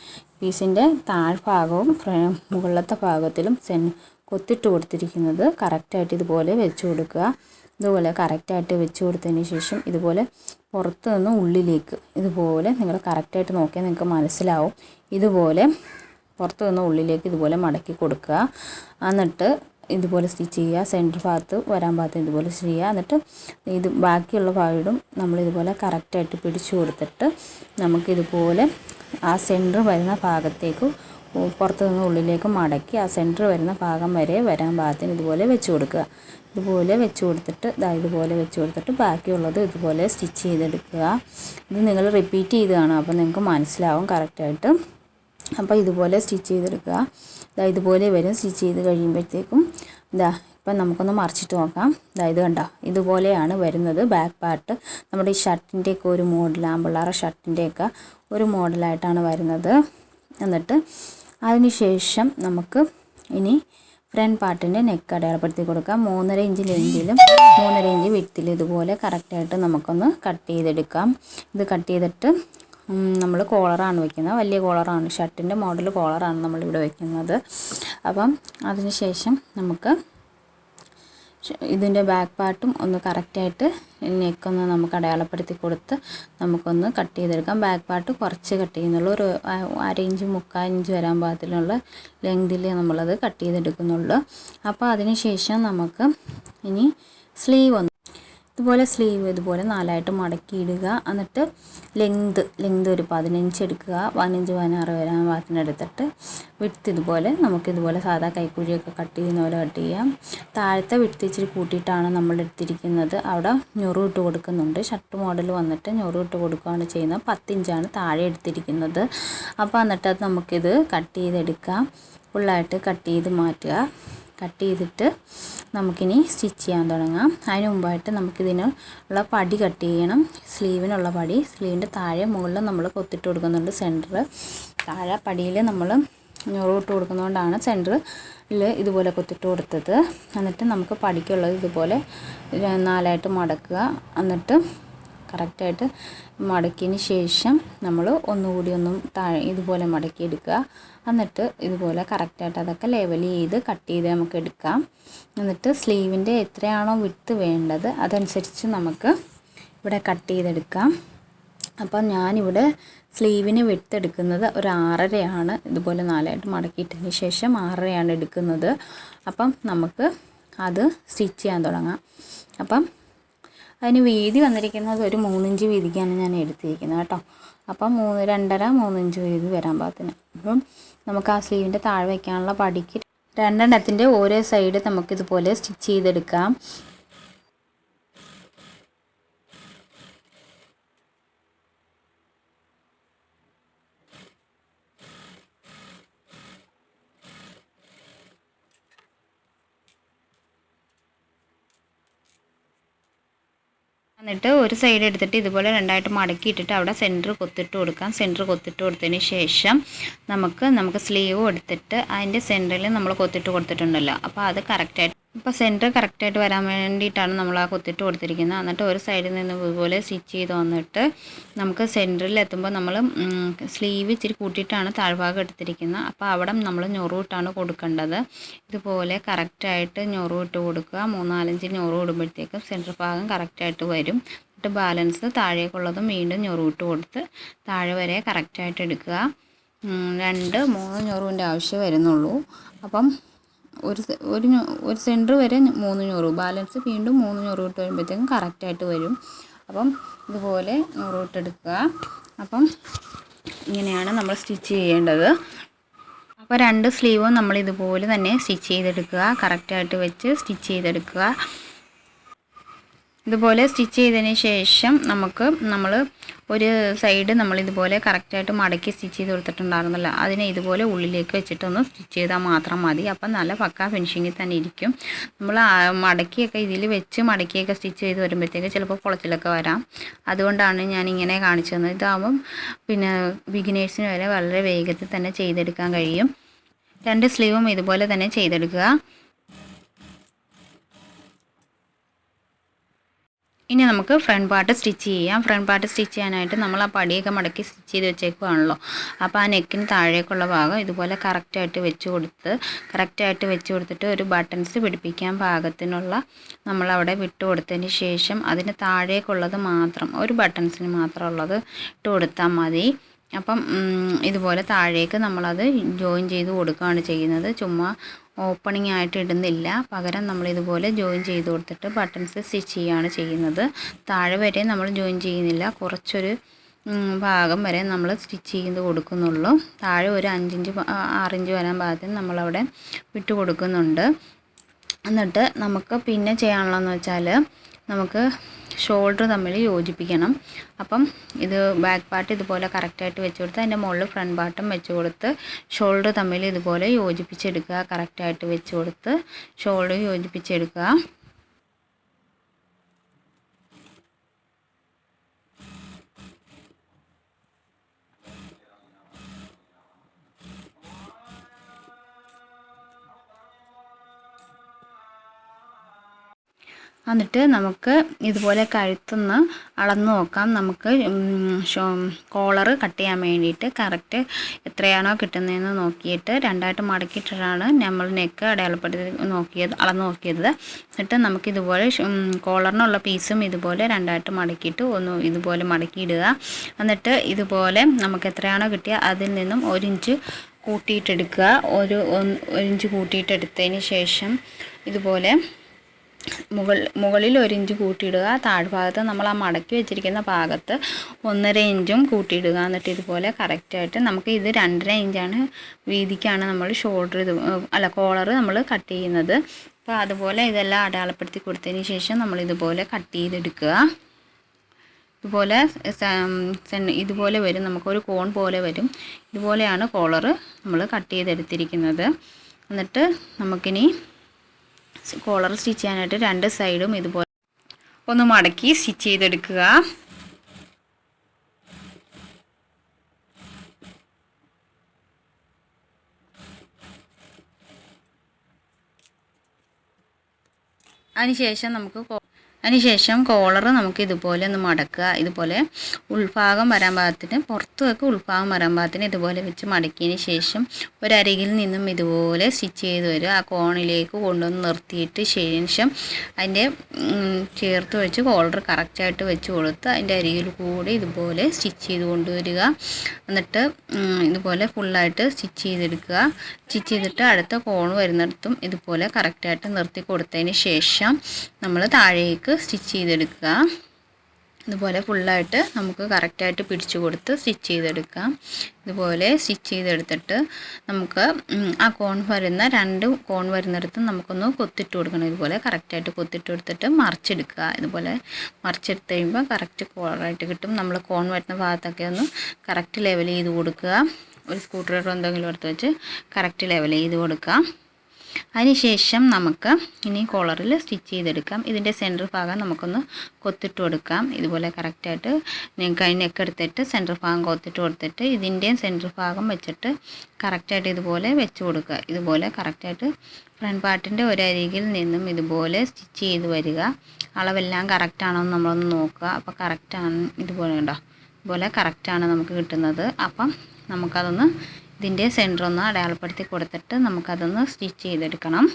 പീസിൻ്റെ താഴ്ഭാഗവും മുകളിലത്തെ ഭാഗത്തിലും കൊത്തിട്ട് കൊടുത്തിരിക്കുന്നത് കറക്റ്റായിട്ട് ഇതുപോലെ വെച്ച് കൊടുക്കുക. ഇതുപോലെ കറക്റ്റായിട്ട് വെച്ച് കൊടുത്തതിന് ശേഷം ഇതുപോലെ പുറത്ത് നിന്ന് ഉള്ളിലേക്ക് ഇതുപോലെ നിങ്ങൾ കറക്റ്റായിട്ട് നോക്കിയാൽ നിങ്ങൾക്ക് മനസ്സിലാവും. ഇതുപോലെ പുറത്ത് നിന്ന് ഉള്ളിലേക്ക് ഇതുപോലെ മടക്കി കൊടുക്കുക. എന്നിട്ട് ഇതുപോലെ സ്റ്റിച്ച് ചെയ്യുക. സെൻറ്റർ ഭാഗത്ത് വരാൻ ഭാഗത്ത് ഇതുപോലെ ചെയ്യുക. എന്നിട്ട് ഇത് ബാക്കിയുള്ള ഭാഗം നമ്മളിതുപോലെ കറക്റ്റായിട്ട് പിടിച്ചു കൊടുത്തിട്ട് നമുക്കിതുപോലെ ആ സെൻറ്റർ വരുന്ന ഭാഗത്തേക്ക് പുറത്ത് നിന്ന് ഉള്ളിലേക്ക് മടക്കി ആ സെൻറ്റർ വരുന്ന ഭാഗം വരെ വരാൻ പാകത്തിന് ഇതുപോലെ വെച്ച് കൊടുക്കുക. ഇതുപോലെ വെച്ച് കൊടുത്തിട്ട് ഇതുപോലെ വെച്ച് കൊടുത്തിട്ട് ബാക്കിയുള്ളത് ഇതുപോലെ സ്റ്റിച്ച് ചെയ്തെടുക്കുക. ഇത് നിങ്ങൾ റിപ്പീറ്റ് ചെയ്ത് കാണുക, അപ്പോൾ നിങ്ങൾക്ക് മനസ്സിലാവും കറക്റ്റായിട്ട്. അപ്പോൾ ഇതുപോലെ സ്റ്റിച്ച് ചെയ്തെടുക്കുക. ഇതുപോലെ വരും. സ്റ്റിച്ച് ചെയ്ത് കഴിയുമ്പോഴത്തേക്കും ഇപ്പം നമുക്കൊന്ന് മറിച്ചിട്ട് നോക്കാം. ഇത് കണ്ടോ, ഇതുപോലെയാണ് വരുന്നത് ബാക്ക് പാർട്ട്. നമ്മുടെ ഈ ഷർട്ടിൻ്റെയൊക്കെ ഒരു മോഡൽ, ആമ്പിള്ളേരുടെ ഷർട്ടിൻ്റെയൊക്കെ ഒരു മോഡലായിട്ടാണ് വരുന്നത്. എന്നിട്ട് അതിനുശേഷം നമുക്ക് ഇനി ഫ്രണ്ട് പാർട്ടിൻ്റെ നെക്ക് അടയാളപ്പെടുത്തി കൊടുക്കാം. 3.5 ഇഞ്ച് ലെങ്തിലും 3.5 ഇഞ്ച് വിഡ്ത്തിലും ഇതുപോലെ കറക്റ്റായിട്ട് നമുക്കൊന്ന് കട്ട് ചെയ്തെടുക്കാം. ഇത് കട്ട് ചെയ്തിട്ട് നമ്മൾ കോളറാണ് വയ്ക്കുന്നത്, വലിയ കോളറാണ്, ഷർട്ടിൻ്റെ മോഡൽ കോളറാണ് നമ്മളിവിടെ വയ്ക്കുന്നത്. അപ്പം അതിന് ശേഷം നമുക്ക് ഇതിൻ്റെ ബാക്ക് പാർട്ടും ഒന്ന് കറക്റ്റായിട്ട് നെക്കൊന്ന് നമുക്ക് അടയാളപ്പെടുത്തി കൊടുത്ത് നമുക്കൊന്ന് കട്ട് ചെയ്തെടുക്കാം. ബാക്ക് പാർട്ട് കുറച്ച് കട്ട് ചെയ്യുന്നുള്ളൂ, ഒരു 1/2 ഇഞ്ച് 3/4 ഇഞ്ച് വരാൻ പാകത്തിലുള്ള ലെങ്തിൽ നമ്മളത് കട്ട് ചെയ്തെടുക്കുന്നുള്ളൂ. അപ്പോൾ അതിന് ശേഷം നമുക്ക് ഇനി സ്ലീവ് ഇതുപോലെ സ്ലീവ് ഇതുപോലെ 4ആയിട്ട് മടക്കിയിടുക. എന്നിട്ട് ലെങ്ത് ഒരു 15 എടുക്കുക. 15-16 വരാൻ പാകത്തിനെടുത്തിട്ട് വിഡ്ത്ത് ഇതുപോലെ നമുക്കിതുപോലെ സാധാ കൈക്കുഴിയൊക്കെ കട്ട് ചെയ്യുന്ന പോലെ കട്ട് ചെയ്യാം. താഴത്തെ വിഡ്ത്ത് ഇച്ചിരി കൂട്ടിയിട്ടാണ് നമ്മൾ എടുത്തിരിക്കുന്നത്. അവിടെ ഞൊറിട്ട് കൊടുക്കുന്നുണ്ട്. ഷർട്ട് മോഡൽ വന്നിട്ട് ഞൊറിട്ട് കൊടുക്കുകയാണ് ചെയ്യുന്നത്. 10 ഇഞ്ചാണ് താഴെ എടുത്തിരിക്കുന്നത്. അപ്പോൾ എന്നിട്ട് അത് നമുക്കിത് കട്ട് ചെയ്തെടുക്കാം. ഫുള്ളായിട്ട് കട്ട് ചെയ്ത് മാറ്റുക. കട്ട് ചെയ്തിട്ട് നമുക്കിനി സ്റ്റിച്ച് ചെയ്യാൻ തുടങ്ങാം. അതിന് മുമ്പായിട്ട് നമുക്കിതിനുള്ള പടി കട്ട് ചെയ്യണം. സ്ലീവിനുള്ള പടി, സ്ലീവിൻ്റെ താഴെ മുകളിൽ നമ്മൾ കൊത്തിട്ട് കൊടുക്കുന്നുണ്ട്. സെൻറ്റർ താഴെ പടിയിൽ നമ്മൾ ഞൊറിവ് ഇട്ട് കൊടുക്കുന്നതുകൊണ്ടാണ് സെൻറ്ററിൽ ഇതുപോലെ കുത്തിട്ട് കൊടുത്തത്. എന്നിട്ട് നമുക്ക് പടിക്കുള്ളത് ഇതുപോലെ 4ആയിട്ട് മടക്കുക. എന്നിട്ട് കറക്റ്റായിട്ട് മടക്കിയതിന് ശേഷം നമ്മൾ ഒന്നുകൂടി താഴെ ഇതുപോലെ മടക്കിയെടുക്കുക. എന്നിട്ട് ഇതുപോലെ കറക്റ്റായിട്ട് അതൊക്കെ ലെവൽ ചെയ്ത് കട്ട് ചെയ്ത് നമുക്ക് എടുക്കാം. എന്നിട്ട് സ്ലീവിൻ്റെ എത്രയാണോ വിഡ്ത്ത് വേണ്ടത് അതനുസരിച്ച് നമുക്ക് ഇവിടെ കട്ട് ചെയ്തെടുക്കാം. അപ്പം ഞാനിവിടെ സ്ലീവിന് വിഡ്ത്ത് എടുക്കുന്നത് ഒരു 6.5 ഇതുപോലെ 4ആയിട്ട് മടക്കിയിട്ടതിന് ശേഷം 6.5 എടുക്കുന്നത്. അപ്പം നമുക്ക് അത് സ്റ്റിച്ച് ചെയ്യാൻ തുടങ്ങാം. അപ്പം അതിന് വീതി വന്നിരിക്കുന്നത് ഒരു 3 ഇഞ്ച് വീതിക്കാണ് ഞാൻ എടുത്തിരിക്കുന്നത് കേട്ടോ. അപ്പം 2.5-3 ഇഞ്ച് വീതി വരാൻ പാകത്തിന്. അപ്പം നമുക്ക് ആ സ്ലീവിൻ്റെ താഴെ വയ്ക്കാനുള്ള പടിക്ക് 2 ഓരോ സൈഡ് നമുക്കിതുപോലെ സ്റ്റിച്ച് ചെയ്തെടുക്കാം. എന്നിട്ട് ഒരു സൈഡ് എടുത്തിട്ട് ഇതുപോലെ 2ആയിട്ട് മടക്കിയിട്ടിട്ട് അവിടെ സെൻറ്റർ കൊത്തിട്ട് കൊടുക്കാം. സെൻറ്റർ കൊത്തിട്ട് കൊടുത്തതിന് ശേഷം നമുക്ക് സ്ലീവ് എടുത്തിട്ട് അതിൻ്റെ സെൻറ്ററിൽ നമ്മൾ കൊത്തിട്ട് കൊടുത്തിട്ടുണ്ടല്ലോ, അപ്പോൾ അത് കറക്റ്റായിട്ട് ഇപ്പോൾ സെൻറ്റർ കറക്റ്റായിട്ട് വരാൻ വേണ്ടിയിട്ടാണ് നമ്മൾ ആ കൊത്തിട്ട് കൊടുത്തിരിക്കുന്നത്. എന്നിട്ട് ഒരു സൈഡിൽ നിന്ന് ഇതുപോലെ സ്റ്റിച്ച് ചെയ്ത് വന്നിട്ട് നമുക്ക് സെൻറ്ററിൽ എത്തുമ്പോൾ നമ്മൾ സ്ലീവ് ഇച്ചിരി കൂട്ടിയിട്ടാണ് താഴ്ഭാഗം എടുത്തിരിക്കുന്നത്. അപ്പോൾ അവിടെ നമ്മൾ ഞൊറിവിട്ടാണ് കൊടുക്കേണ്ടത്. ഇതുപോലെ കറക്റ്റായിട്ട് ഞൊറിവിട്ട് കൊടുക്കുക. 3-4 ഇഞ്ച് ഞൊറിവ് ഇടുമ്പോഴത്തേക്കും സെൻറ്റർ ഭാഗം കറക്റ്റായിട്ട് വരും. എന്നിട്ട് ബാലൻസ് താഴേക്കുള്ളതും വീണ്ടും ഞൊറിവിട്ട് കൊടുത്ത് താഴെ വരെ കറക്റ്റായിട്ട് എടുക്കുക. 2-3 ഞൊറിവിൻ്റെ ആവശ്യം വരുന്നുള്ളൂ. അപ്പം ഒരു സെൻറ്റർ വരെ 3 ഞൊറിവ്, ബാലൻസ് വീണ്ടും 3 ഞൊറിവിട്ട് വരുമ്പോഴത്തേക്കും കറക്റ്റായിട്ട് വരും. അപ്പം ഇതുപോലെ ഞൊറിവിട്ടെടുക്കുക. അപ്പം ഇങ്ങനെയാണ് നമ്മൾ സ്റ്റിച്ച് ചെയ്യേണ്ടത്. അപ്പോൾ 2 സ്ലീവും നമ്മൾ ഇതുപോലെ തന്നെ സ്റ്റിച്ച് ചെയ്തെടുക്കുക. കറക്റ്റായിട്ട് വെച്ച് സ്റ്റിച്ച് ചെയ്തെടുക്കുക. ഇതുപോലെ സ്റ്റിച്ച് ചെയ്തതിന് ശേഷം നമ്മൾ ഒരു സൈഡ് ഇതുപോലെ കറക്റ്റായിട്ട് മടക്കി സ്റ്റിച്ച് ചെയ്ത് കൊടുത്തിട്ടുണ്ടായിരുന്നല്ലോ, അതിനെ ഇതുപോലെ ഉള്ളിലേക്ക് വെച്ചിട്ടൊന്ന് സ്റ്റിച്ച് ചെയ്താൽ മാത്രം മതി. അപ്പം നല്ല പക്ക ഫിനിഷിങ്ങിൽ തന്നെ ഇരിക്കും. നമ്മൾ മടക്കിയൊക്കെ ഇതിൽ വെച്ച് മടക്കിയൊക്കെ സ്റ്റിച്ച് ചെയ്ത് വരുമ്പോഴത്തേക്ക് ചിലപ്പോൾ കുളച്ചിലൊക്കെ വരാം. അതുകൊണ്ടാണ് ഞാനിങ്ങനെ കാണിച്ചു തന്നത്. ഇതാകുമ്പം പിന്നെ ബിഗിനേഴ്സിന് വരെ വളരെ വേഗത്തിൽ തന്നെ ചെയ്തെടുക്കാൻ കഴിയും. 2 സ്ലീവും ഇതുപോലെ തന്നെ ചെയ്തെടുക്കുക. ഇനി നമുക്ക് ഫ്രണ്ട് പാർട്ട് സ്റ്റിച്ച് ചെയ്യാം. ഫ്രണ്ട് പാർട്ട് സ്റ്റിച്ച് ചെയ്യാനായിട്ട് നമ്മൾ ആ പടിയൊക്കെ മടക്കി സ്റ്റിച്ച് ചെയ്ത് വെച്ചേക്കുവാണല്ലോ, അപ്പോൾ ആ നെക്കിന് താഴേക്കുള്ള ഭാഗം ഇതുപോലെ കറക്റ്റായിട്ട് വെച്ച് കൊടുത്തിട്ട് ഒരു ബട്ടൺസ് പിടിപ്പിക്കാൻ പാകത്തിനുള്ള നമ്മളവിടെ വിട്ട് കൊടുത്തതിന് ശേഷം അതിന് താഴേക്കുള്ളത് മാത്രം, ഒരു ബട്ടൺസിന് മാത്രം ഉള്ളത് ഇട്ട് കൊടുത്താൽ മതി. അപ്പം ഇതുപോലെ താഴേക്ക് നമ്മളത് ജോയിൻ ചെയ്ത് കൊടുക്കുകയാണ് ചെയ്യുന്നത്. ചുമ്മാ ഓപ്പണിംഗ് ആയിട്ട് ഇടുന്നില്ല, പകരം നമ്മളിതുപോലെ ജോയിൻ ചെയ്ത് കൊടുത്തിട്ട് ബട്ടൺസ് സ്റ്റിച്ച് ചെയ്യുകയാണ് ചെയ്യുന്നത്. താഴെ വരെ നമ്മൾ ജോയിൻ ചെയ്യുന്നില്ല, കുറച്ചൊരു ഭാഗം വരെ നമ്മൾ സ്റ്റിച്ച് ചെയ്ത് കൊടുക്കുന്നുള്ളൂ. താഴെ ഒരു 5-6 ഇഞ്ച് വരാൻ പാകത്തിന് നമ്മളവിടെ വിട്ട് കൊടുക്കുന്നുണ്ട്. എന്നിട്ട് നമുക്ക് പിന്നെ ചെയ്യാനുള്ളതെന്ന് വെച്ചാൽ നമുക്ക് ഷോൾഡർ തമ്മിൽ യോജിപ്പിക്കണം. അപ്പം ഇത് ബാക്ക് പാർട്ട് ഇതുപോലെ കറക്റ്റായിട്ട് വെച്ച് കൊടുത്ത് അതിൻ്റെ മുകളിൽ ഫ്രണ്ട് പാർട്ടും വെച്ച് കൊടുത്ത് ഷോൾഡർ തമ്മിൽ ഇതുപോലെ യോജിപ്പിച്ചെടുക്കുക. കറക്റ്റായിട്ട് വെച്ച് കൊടുത്ത് ഷോൾഡർ യോജിപ്പിച്ചെടുക്കുക. എന്നിട്ട് നമുക്ക് ഇതുപോലെ കഴുത്തുനിന്ന് അളന്ന് നോക്കാം. നമുക്ക് കോളർ കട്ട് ചെയ്യാൻ വേണ്ടിയിട്ട് കറക്റ്റ് എത്രയാണോ കിട്ടുന്നതെന്ന് നോക്കിയിട്ട് 2ആയിട്ട് മടക്കിയിട്ടാണ് നമ്മൾ നെക്ക് അടയാളപ്പെടുത്തി അളന്ന് നോക്കിയത്. എന്നിട്ട് നമുക്കിതുപോലെ കോളറിനുള്ള പീസും ഇതുപോലെ 2ആയിട്ട് മടക്കിയിട്ട് ഇതുപോലെ മടക്കിയിടുക. എന്നിട്ട് ഇതുപോലെ നമുക്ക് എത്രയാണോ കിട്ടിയത് അതിൽ നിന്നും 1 ഇഞ്ച് കൂട്ടിയിട്ടെടുക്കുക. 1 ഇഞ്ച് കൂട്ടിയിട്ടെടുത്തതിന് ശേഷം ഇതുപോലെ മുകളിൽ 1 ഇഞ്ച് കൂട്ടിയിടുക. താഴ്ഭാഗത്ത് നമ്മൾ ആ മടക്കി വെച്ചിരിക്കുന്ന ഭാഗത്ത് 1.5 ഇഞ്ചും കൂട്ടിയിടുക. എന്നിട്ട് ഇതുപോലെ കറക്റ്റായിട്ട് നമുക്ക് ഇത് 2.5 ഇഞ്ചാണ് വീതിക്കാണ് നമ്മൾ കോളർ നമ്മൾ കട്ട് ചെയ്യുന്നത്. അപ്പോൾ അതുപോലെ ഇതെല്ലാം അടയാളപ്പെടുത്തി കൊടുത്തതിന് ശേഷം നമ്മളിതുപോലെ കട്ട് ചെയ്തെടുക്കുക. ഇതുപോലെ വരും, നമുക്കൊരു കോൺ പോലെ വരും. ഇതുപോലെയാണ് കോളർ നമ്മൾ കട്ട് ചെയ്തെടുത്തിരിക്കുന്നത്. എന്നിട്ട് നമുക്കിനി കോളർ സ്റ്റിച്ച് ചെയ്യാനായിട്ട് 2 സൈഡും ഇതുപോലെ ഒന്ന് മടക്കി സ്റ്റിച്ച് ചെയ്തെടുക്കുക. അതിനുശേഷം അതിനുശേഷം കോളർ നമുക്ക് ഇതുപോലെ ഒന്ന് മടക്കുക. ഇതുപോലെ ഉൾഭാഗം വരാൻ പാകത്തിന് പുറത്ത് വെക്കുക, ഉൾഭാഗം വരാൻ പാകത്തിന് ഇതുപോലെ വെച്ച് മടക്കിയതിന് ശേഷം ഒരരികിൽ നിന്നും ഇതുപോലെ സ്റ്റിച്ച് ചെയ്ത് വരിക. ആ കോണിലേക്ക് കൊണ്ടുവന്ന് നിർത്തിയിട്ട് ശേഷം അതിൻ്റെ ചേർത്ത് വെച്ച് കോളർ കറക്റ്റായിട്ട് വെച്ച് കൊടുത്ത് അതിൻ്റെ അരികിൽ കൂടി ഇതുപോലെ സ്റ്റിച്ച് ചെയ്ത് കൊണ്ടുവരിക. എന്നിട്ട് ഇതുപോലെ ഫുള്ളായിട്ട് സ്റ്റിച്ച് ചെയ്തെടുക്കുക. സ്റ്റിച്ച് ചെയ്തിട്ട് അടുത്ത കോൺ വരുന്നിടത്തും ഇതുപോലെ കറക്റ്റായിട്ട് നിർത്തി കൊടുത്തതിന് ശേഷം നമ്മൾ താഴേക്ക് സ്റ്റിച്ച് ചെയ്തെടുക്കുക. ഇതുപോലെ ഫുള്ളായിട്ട് നമുക്ക് കറക്റ്റായിട്ട് പിടിച്ചു കൊടുത്ത് സ്റ്റിച്ച് ചെയ്തെടുക്കാം. ഇതുപോലെ സ്റ്റിച്ച് ചെയ്തെടുത്തിട്ട് നമുക്ക് ആ രണ്ട് കോൺ വരുന്നിടത്ത് നമുക്കൊന്ന് കൊത്തിട്ട് കൊടുക്കണം. ഇതുപോലെ കറക്റ്റായിട്ട് കൊത്തിട്ട് കൊടുത്തിട്ട് മറിച്ചെടുക്കുക. ഇതുപോലെ മറിച്ചെടുത്ത് കഴിയുമ്പോൾ കറക്റ്റ് കോളറായിട്ട് കിട്ടും. നമ്മൾ കോൺ വരുന്ന ഭാഗത്തൊക്കെ ഒന്ന് കറക്റ്റ് ലെവൽ ചെയ്ത് കൊടുക്കുക. ഒരു സ്ക്രൂ ഡ്രൈവർ എന്തെങ്കിലും എടുത്ത് വെച്ച് കറക്റ്റ് ലെവൽ ചെയ്ത് കൊടുക്കുക. അതിനുശേഷം നമുക്ക് ഇനി കോളറിൽ സ്റ്റിച്ച് ചെയ്തെടുക്കാം. ഇതിൻ്റെ സെൻറ്റർ ഭാഗം നമുക്കൊന്ന് കൊത്തിട്ട് കൊടുക്കാം. ഇതുപോലെ കറക്റ്റായിട്ട് നെക്ക് എടുത്തിട്ട് സെൻറ്റർ ഭാഗം കൊത്തിട്ട് കൊടുത്തിട്ട് ഇതിൻ്റെയും സെൻറ്റർ ഭാഗം വെച്ചിട്ട് കറക്റ്റായിട്ട് ഇതുപോലെ വെച്ച് കൊടുക്കുക. ഇതുപോലെ കറക്റ്റായിട്ട് ഫ്രണ്ട് പാർട്ടിൻ്റെ ഒരരികിൽ നിന്നും ഇതുപോലെ സ്റ്റിച്ച് ചെയ്ത് വരിക. അളവെല്ലാം കറക്റ്റാണോ എന്ന് നമ്മളൊന്ന് നോക്കുക. അപ്പോൾ കറക്റ്റാണ്. ഇതുപോലെ ഉണ്ടോ, ഇതുപോലെ കറക്റ്റാണ് നമുക്ക് കിട്ടുന്നത്. അപ്പം നമുക്കതൊന്ന് ഇതിൻ്റെ സെൻറ്റർ ഒന്ന് അടയാളപ്പെടുത്തി കൊടുത്തിട്ട് നമുക്കതൊന്ന് സ്റ്റിച്ച് ചെയ്തെടുക്കണം.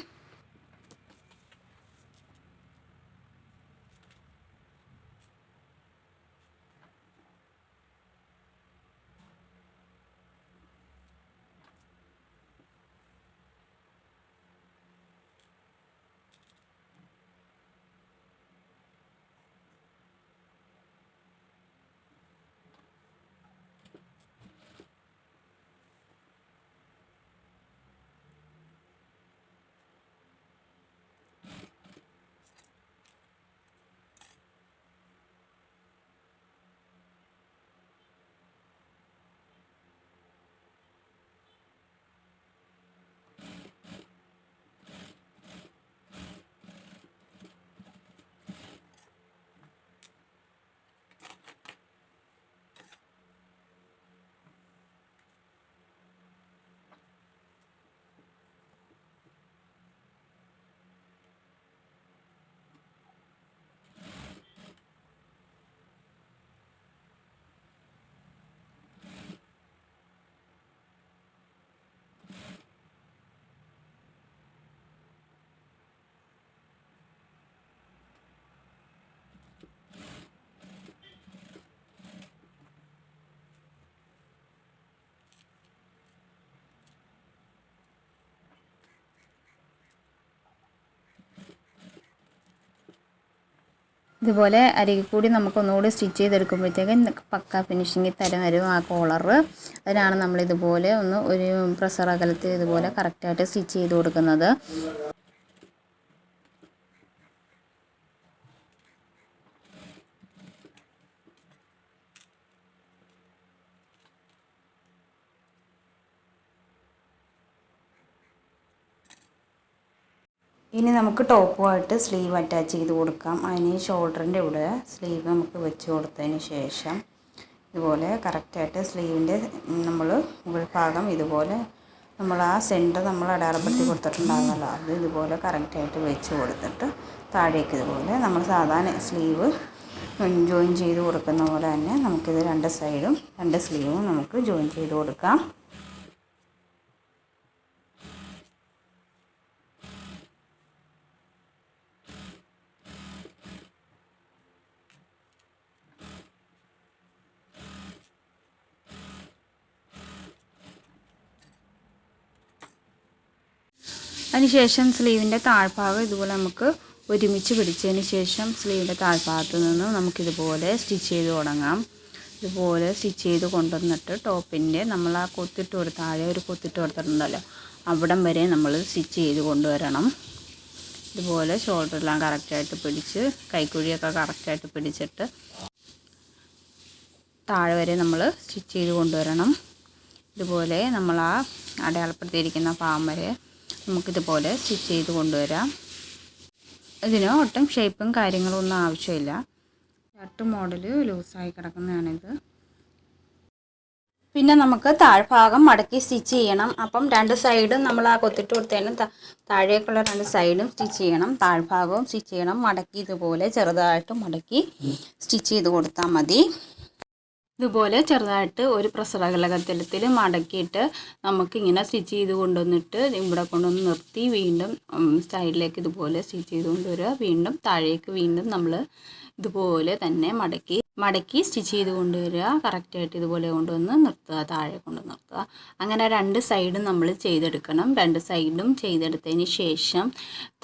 ഇതുപോലെ അരികിൽ കൂടി നമുക്കൊന്നുകൂടി സ്റ്റിച്ച് ചെയ്തെടുക്കുമ്പോഴത്തേക്കും പക്ക ഫിനിഷിങ്ങിൽ തരും ആ കോളർ. അതിനാണ് നമ്മളിതുപോലെ ഒരു പ്രസർ അകലത്തിൽ ഇതുപോലെ കറക്റ്റായിട്ട് സ്റ്റിച്ച് ചെയ്ത് കൊടുക്കുന്നത്. ഇനി നമുക്ക് ടോപ്പുമായിട്ട് സ്ലീവ് അറ്റാച്ച് ചെയ്ത് കൊടുക്കാം. അതിന് ഷോൾഡറിൻ്റെ ഇവിടെ സ്ലീവ് നമുക്ക് വെച്ച് കൊടുത്തതിന് ശേഷം ഇതുപോലെ കറക്റ്റായിട്ട് സ്ലീവിൻ്റെ നമ്മൾ ഉൾഭാഗം ഇതുപോലെ നമ്മൾ ആ സെൻറ്റർ നമ്മൾ അടയാളപ്പെടുത്തി കൊടുത്തിട്ടുണ്ടാകുമല്ലോ, അത് ഇതുപോലെ കറക്റ്റായിട്ട് വെച്ച് കൊടുത്തിട്ട് താഴേക്ക് ഇതുപോലെ നമ്മൾ സാധാരണ സ്ലീവ് ജോയിൻ ചെയ്ത് കൊടുക്കുന്ന പോലെ തന്നെ നമുക്കിത് രണ്ട് സ്ലീവും നമുക്ക് ജോയിൻ ചെയ്ത് കൊടുക്കാം. അതിനുശേഷം സ്ലീവിൻ്റെ താഴ്ഭാഗം ഇതുപോലെ നമുക്ക് ഒരുമിച്ച് പിടിച്ചതിന് ശേഷം സ്ലീവിൻ്റെ താഴ്ഭാഗത്ത് നിന്ന് നമുക്കിതുപോലെ സ്റ്റിച്ച് ചെയ്ത് തുടങ്ങാം. ഇതുപോലെ സ്റ്റിച്ച് ചെയ്ത് കൊണ്ടുവന്നിട്ട് ടോപ്പിൻ്റെ നമ്മൾ ആ കൊത്തിട്ട് കൊടുത്ത താഴെ ഒരു കൊത്തിട്ട് കൊടുത്തിട്ടുണ്ടല്ലോ, അവിടം വരെ നമ്മൾ സ്റ്റിച്ച് ചെയ്ത് കൊണ്ടുവരണം. ഇതുപോലെ ഷോൾഡറെല്ലാം കറക്റ്റായിട്ട് പിടിച്ച് കൈക്കുഴിയൊക്കെ കറക്റ്റായിട്ട് പിടിച്ചിട്ട് താഴെ വരെ നമ്മൾ സ്റ്റിച്ച് ചെയ്ത് കൊണ്ടുവരണം. ഇതുപോലെ നമ്മൾ ആ അടയാളപ്പെടുത്തിയിരിക്കുന്ന ഭാഗം വരെ നമുക്കിതുപോലെ സ്റ്റിച്ച് ചെയ്ത് കൊണ്ടുവരാം. ഇതിന് ഒട്ടും ഷേപ്പും കാര്യങ്ങളും ഒന്നും ആവശ്യമില്ല. ഷർട്ട് മോഡൽ ലൂസായി കിടക്കുന്നതാണിത്. പിന്നെ നമുക്ക് താഴ്ഭാഗം മടക്കി സ്റ്റിച്ച് ചെയ്യണം. അപ്പം 2 സൈഡും നമ്മൾ ആ കൊത്തിട്ട് കൊടുത്തതിന് താഴേക്കുള്ള 2 സൈഡും സ്റ്റിച്ച് ചെയ്യണം. താഴ്ഭാഗവും സ്റ്റിച്ച് ചെയ്യണം. മടക്കി ഇതുപോലെ ചെറുതായിട്ട് മടക്കി സ്റ്റിച്ച് ചെയ്ത് കൊടുത്താൽ മതി. ഇതുപോലെ ചെറുതായിട്ട് ഒരു പ്രസരകലകത്തിൽ മടക്കിയിട്ട് നമുക്കിങ്ങനെ സ്റ്റിച്ച് ചെയ്ത് കൊണ്ടുവന്നിട്ട് ഇവിടെ കൊണ്ടുവന്ന് നിർത്തി വീണ്ടും സൈഡിലേക്ക് ഇതുപോലെ സ്റ്റിച്ച് ചെയ്ത് കൊണ്ടുവരിക. വീണ്ടും താഴേക്ക് വീണ്ടും നമ്മൾ ഇതുപോലെ തന്നെ മടക്കി സ്റ്റിച്ച് ചെയ്ത് കൊണ്ടുവരിക. കറക്റ്റായിട്ട് ഇതുപോലെ കൊണ്ടുവന്ന് നിർത്തുക, താഴെ കൊണ്ട് നിർത്തുക. അങ്ങനെ 2 സൈഡും നമ്മൾ ചെയ്തെടുക്കണം. 2 സൈഡും ചെയ്തെടുത്തതിന് ശേഷം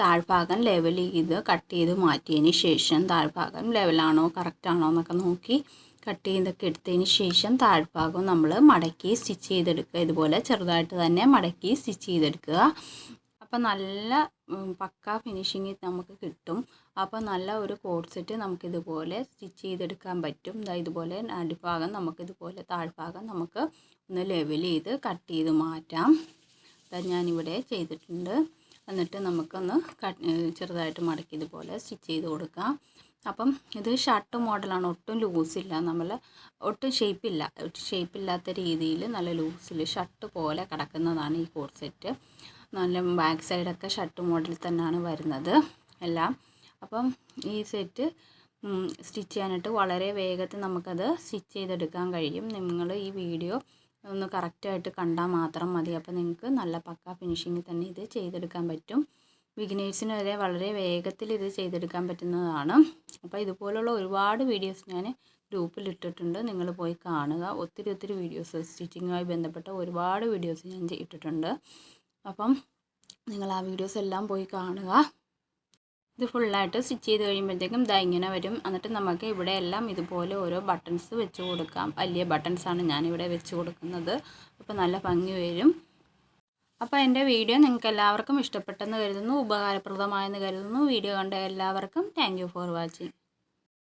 താഴ്ഭാഗം ലെവൽ ചെയ്ത് കട്ട് ചെയ്ത് മാറ്റിയതിന് ശേഷം താഴ്ഭാഗം ലെവലാണോ കറക്റ്റാണോ എന്നൊക്കെ നോക്കി കട്ട് ചെയ്തൊക്കെ എടുത്തതിന് ശേഷം താഴ്ഭാഗം നമ്മൾ മടക്കി സ്റ്റിച്ച് ചെയ്തെടുക്കുക. ഇതുപോലെ ചെറുതായിട്ട് തന്നെ മടക്കി സ്റ്റിച്ച് ചെയ്തെടുക്കുക. അപ്പം നല്ല പക്ക ഫിനിഷിങ് നമുക്ക് കിട്ടും. അപ്പോൾ നല്ല ഒരു കോഡ് സെറ്റ് നമുക്കിതുപോലെ സ്റ്റിച്ച് ചെയ്തെടുക്കാൻ പറ്റും. ഇതുപോലെ അടിഭാഗം നമുക്കിതുപോലെ താഴ്ഭാഗം നമുക്ക് ഒന്ന് ലെവൽ ചെയ്ത് കട്ട് ചെയ്ത് മാറ്റാം. ഞാനിവിടെ ചെയ്തിട്ടുണ്ട്. എന്നിട്ട് നമുക്കൊന്ന് ചെറുതായിട്ട് മടക്കി ഇതുപോലെ സ്റ്റിച്ച് ചെയ്ത് കൊടുക്കാം. അപ്പം ഇത് ഷർട്ട് മോഡലാണ്, ഒട്ടും ലൂസില്ല, ഒട്ടും ഷേപ്പില്ലാത്ത രീതിയിൽ നല്ല ലൂസിൽ ഷർട്ട് പോലെ കിടക്കുന്നതാണ് ഈ കോഡ് സെറ്റ്. നല്ല ബാക്ക് സൈഡൊക്കെ ഷർട്ട് മോഡൽ തന്നെയാണ് വരുന്നത് എല്ലാം. അപ്പം ഈ സെറ്റ് സ്റ്റിച്ച് ചെയ്യാനായിട്ട് വളരെ വേഗത്തിൽ നമുക്കത് സ്റ്റിച്ച് ചെയ്തെടുക്കാൻ കഴിയും. നിങ്ങൾ ഈ വീഡിയോ ഒന്ന് കറക്റ്റായിട്ട് കണ്ടാൽ മാത്രം മതി. അപ്പോൾ നിങ്ങൾക്ക് നല്ല പക്ക ഫിനിഷിങ്ങിൽ തന്നെ ഇത് ചെയ്തെടുക്കാൻ പറ്റും. ബിഗിനേഴ്സിന് വരെ വളരെ വേഗത്തിൽ ഇത് ചെയ്തെടുക്കാൻ പറ്റുന്നതാണ്. അപ്പോൾ ഇതുപോലുള്ള ഒരുപാട് വീഡിയോസ് ഞാൻ ഗ്രൂപ്പിൽ ഇട്ടിട്ടുണ്ട്, നിങ്ങൾ പോയി കാണുക. ഒത്തിരി വീഡിയോസ് സ്റ്റിച്ചിങ്ങുമായി ബന്ധപ്പെട്ട ഒരുപാട് വീഡിയോസ് ഞാൻ ഇട്ടിട്ടുണ്ട്. അപ്പം നിങ്ങൾ ആ വീഡിയോസ് എല്ലാം പോയി കാണുക. ഇത് ഫുള്ളായിട്ട് സ്റ്റിച്ച് ചെയ്ത് കഴിയുമ്പോഴത്തേക്കും ഇങ്ങനെ വരും. എന്നിട്ട് നമുക്ക് ഇവിടെ എല്ലാം ഇതുപോലെ ഓരോ ബട്ടൺസ് വെച്ച് കൊടുക്കാം. വലിയ ബട്ടൺസാണ് ഞാനിവിടെ വെച്ച് കൊടുക്കുന്നത്. അപ്പോൾ നല്ല ഭംഗി വരും. അപ്പോൾ എൻ്റെ വീഡിയോ നിങ്ങൾക്ക് എല്ലാവർക്കും ഇഷ്ടപ്പെട്ടെന്ന് കരുതുന്നു, ഉപകാരപ്രദമായെന്ന് കരുതുന്നു. വീഡിയോ കണ്ട എല്ലാവർക്കും താങ്ക് യു ഫോർ വാച്ചിങ്.